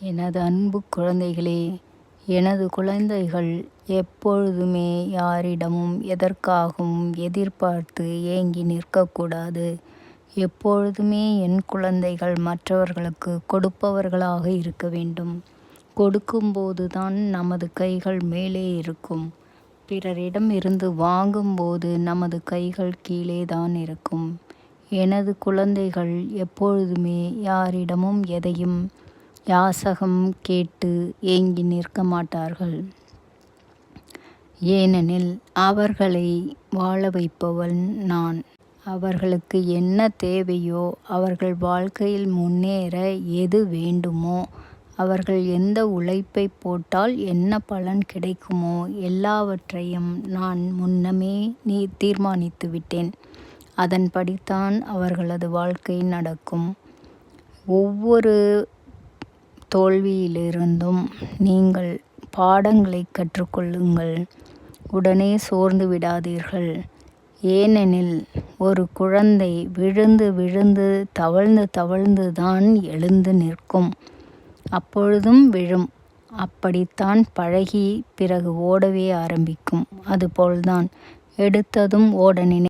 எனது அன்பு குழந்தைகளே, எனது குழந்தைகள் எப்பொழுதுமே யாரிடமும் எதற்காகவும் எதிர்பார்த்து ஏங்கி நிற்கக்கூடாது. எப்பொழுதுமே என் குழந்தைகள் மற்றவர்களுக்கு கொடுப்பவர்களாக இருக்க வேண்டும். கொடுக்கும்போது தான் நமது கைகள் மேலே இருக்கும். பிறரிடம் இருந்து வாங்கும்போது நமது கைகள் கீழே தான் இருக்கும். எனது குழந்தைகள் எப்பொழுதுமே யாரிடமும் எதையும் யாசகம் கேட்டு ஏங்கி நிற்க மாட்டார்கள். ஏனெனில் அவர்களை வாழ வைப்பவன் நான். அவர்களுக்கு என்ன தேவையோ, அவர்கள் வாழ்க்கையில் முன்னேற எது வேண்டுமோ, அவர்கள் எந்த உழைப்பை போட்டால் என்ன பலன் கிடைக்குமோ எல்லாவற்றையும் நான் முன்னமே தீர்மானித்து விட்டேன். அதன்படித்தான் அவர்களது வாழ்க்கை நடக்கும். ஒவ்வொரு தோல்வியிலிருந்தும் நீங்கள் பாடங்களை கற்றுக்கொள்ளுங்கள். உடனே சோர்ந்து விடாதீர்கள். ஏனெனில் ஒரு குழந்தை விழுந்து விழுந்து தவழ்ந்து தவழ்ந்து தான் எழுந்து நிற்கும். அப்பொழுதும் விழும். அப்படித்தான் பழகி பிறகு ஓடவே ஆரம்பிக்கும். அதுபோல்தான் எடுத்ததும் ஓட